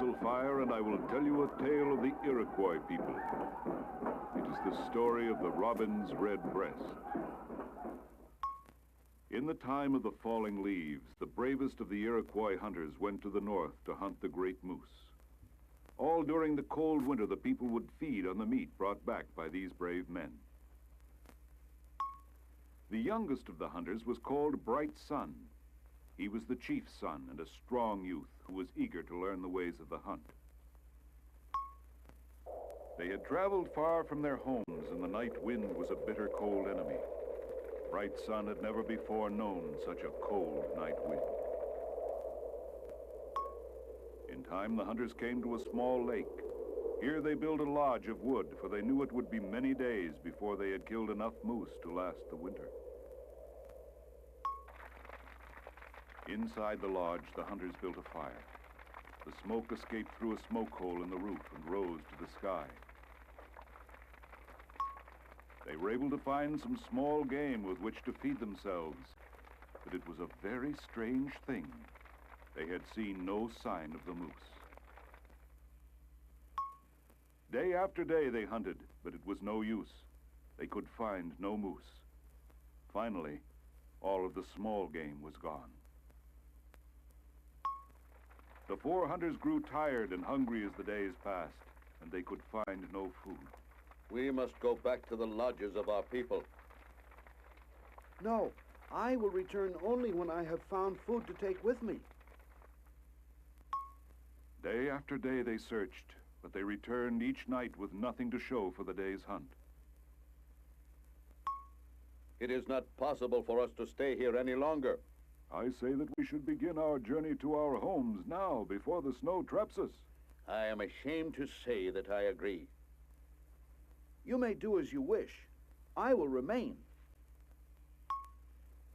tinsel fire, and I will tell you a tale of the Iroquois people. It is the story of the robin's red breast. In the time of the falling leaves, the bravest of the Iroquois hunters went to the north to hunt the great moose. All during the cold winter, the people would feed on the meat brought back by these brave men. The youngest of the hunters was called Bright Sun. He was the chief's son and a strong youth who was eager to learn the ways of the hunt. They had traveled far from their homes, and the night wind was a bitter cold enemy. Bright Sun had never before known such a cold night wind. In time, the hunters came to a small lake. Here they built a lodge of wood, for they knew it would be many days before they had killed enough moose to last the winter. Inside the lodge, the hunters built a fire. The smoke escaped through a smoke hole in the roof and rose to the sky. They were able to find some small game with which to feed themselves, but it was a very strange thing. They had seen no sign of the moose. Day after day they hunted, but it was no use. They could find no moose. Finally, all of the small game was gone. The four hunters grew tired and hungry as the days passed, and they could find no food. We must go back to the lodges of our people. No, I will return only when I have found food to take with me. Day after day they searched, but they returned each night with nothing to show for the day's hunt. It is not possible for us to stay here any longer. I say that we should begin our journey to our homes now, before the snow traps us. I am ashamed to say that I agree. You may do as you wish. I will remain.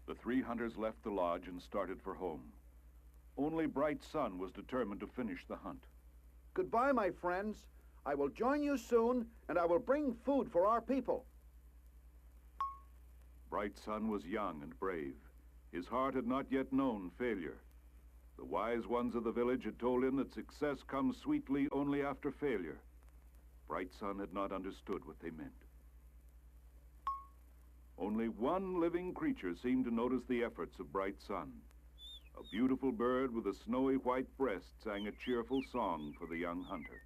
The three hunters left the lodge and started for home. Only Bright Sun was determined to finish the hunt. Goodbye, my friends. I will join you soon, and I will bring food for our people. Bright Sun was young and brave. His heart had not yet known failure. The wise ones of the village had told him that success comes sweetly only after failure. Bright Sun had not understood what they meant. Only one living creature seemed to notice the efforts of Bright Sun. A beautiful bird with a snowy white breast sang a cheerful song for the young hunter.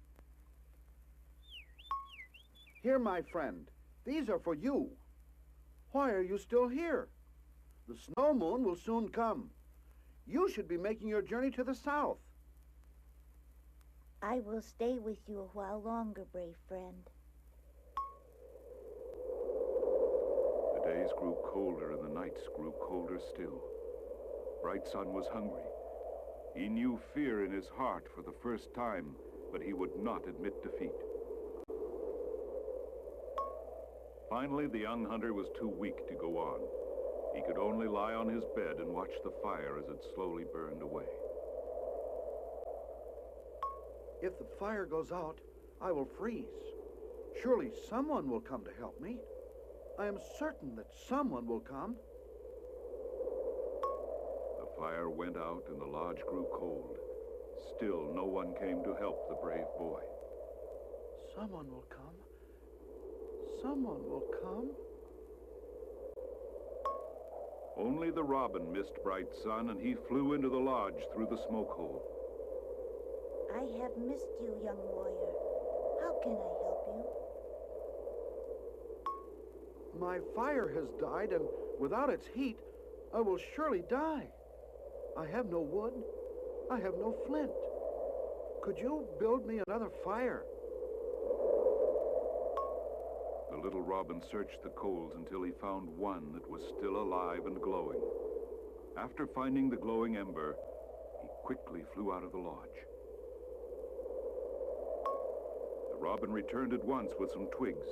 Here, my friend, these are for you. Why are you still here? The snow moon will soon come. You should be making your journey to the south. I will stay with you a while longer, brave friend. The days grew colder and the nights grew colder still. Bright Sun was hungry. He knew fear in his heart for the first time, but he would not admit defeat. Finally, the young hunter was too weak to go on. He could only lie on his bed and watch the fire as it slowly burned away. If the fire goes out, I will freeze. Surely someone will come to help me. I am certain that someone will come. The fire went out and the lodge grew cold. Still, no one came to help the brave boy. Someone will come. Someone will come. Only the robin missed Bright Sun, and he flew into the lodge through the smoke hole. I have missed you, young warrior. How can I help you? My fire has died, and without its heat, I will surely die. I have no wood. I have no flint. Could you build me another fire? The little robin searched the coals until he found one that was still alive and glowing. After finding the glowing ember, he quickly flew out of the lodge. The robin returned at once with some twigs.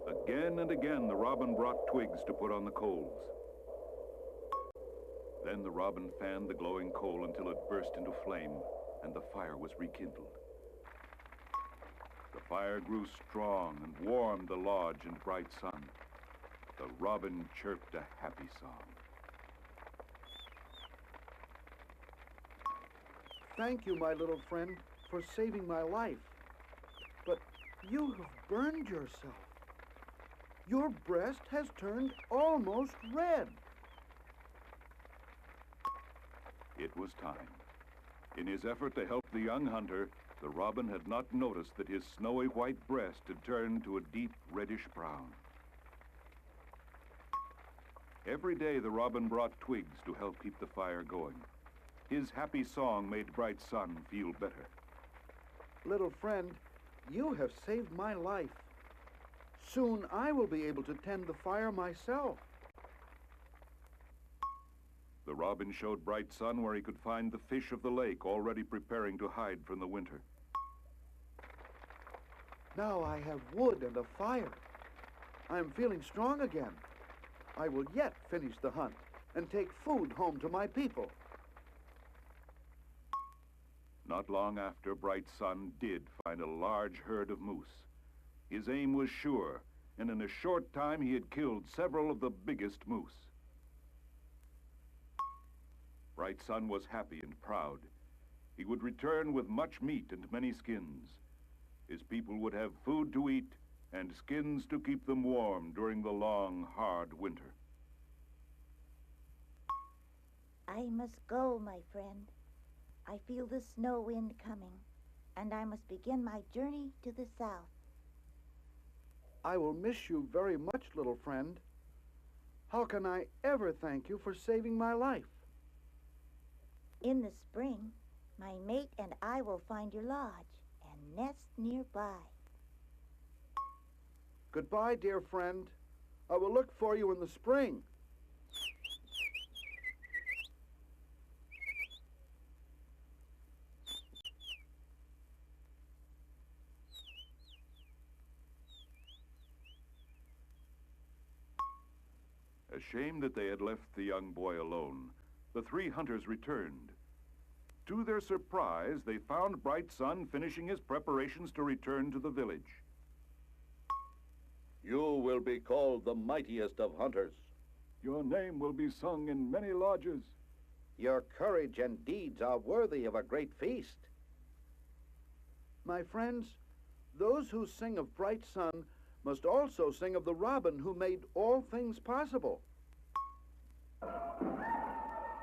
Again and again, the robin brought twigs to put on the coals. Then the robin fanned the glowing coal until it burst into flame, and the fire was rekindled. The fire grew strong and warmed the lodge and Bright Sun. The robin chirped a happy song. Thank you, my little friend. for saving my life. But you have burned yourself. Your breast has turned almost red. It was time. In his effort to help the young hunter, the robin had not noticed that his snowy white breast had turned to a deep reddish brown. Every day the robin brought twigs to help keep the fire going. His happy song made Bright Sun feel better. Little friend, you have saved my life. Soon I will be able to tend the fire myself. The robin showed Bright Sun where he could find the fish of the lake already preparing to hide from the winter. Now I have wood and a fire. I am feeling strong again. I will yet finish the hunt and take food home to my people. Not long after, Bright Sun did find a large herd of moose. His aim was sure, and in a short time he had killed several of the biggest moose. Bright Sun was happy and proud. He would return with much meat and many skins. His people would have food to eat and skins to keep them warm during the long, hard winter. I must go, my friend. I feel the snow wind coming, and I must begin my journey to the south. I will miss you very much, little friend. How can I ever thank you for saving my life? In the spring, my mate and I will find your lodge and nest nearby. Goodbye, dear friend. I will look for you in the spring. Ashamed that they had left the young boy alone, the three hunters returned. To their surprise, they found Bright Sun finishing his preparations to return to the village. You will be called the mightiest of hunters. Your name will be sung in many lodges. Your courage and deeds are worthy of a great feast. My friends, those who sing of Bright Sun must also sing of the robin who made all things possible.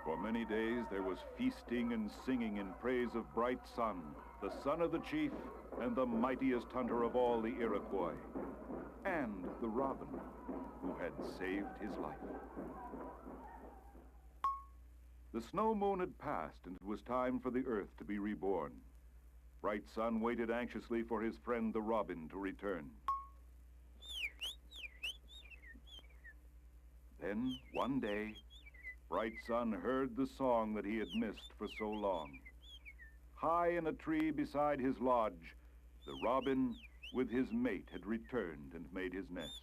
For many days there was feasting and singing in praise of Bright Sun, the son of the chief and the mightiest hunter of all the Iroquois, and the robin who had saved his life. The snow moon had passed, and it was time for the earth to be reborn. Bright Sun waited anxiously for his friend the robin to return. Then, one day, Bright Sun heard the song that he had missed for so long. High in a tree beside his lodge, the robin with his mate had returned and made his nest.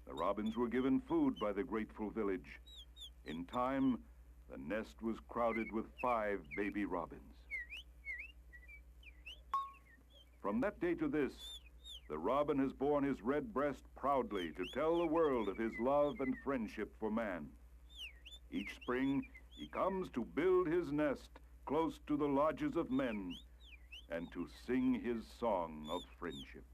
The robins were given food by the grateful village. In time, the nest was crowded with 5 baby robins. From that day to this, the robin has borne his red breast proudly to tell the world of his love and friendship for man. Each spring, he comes to build his nest close to the lodges of men and to sing his song of friendship.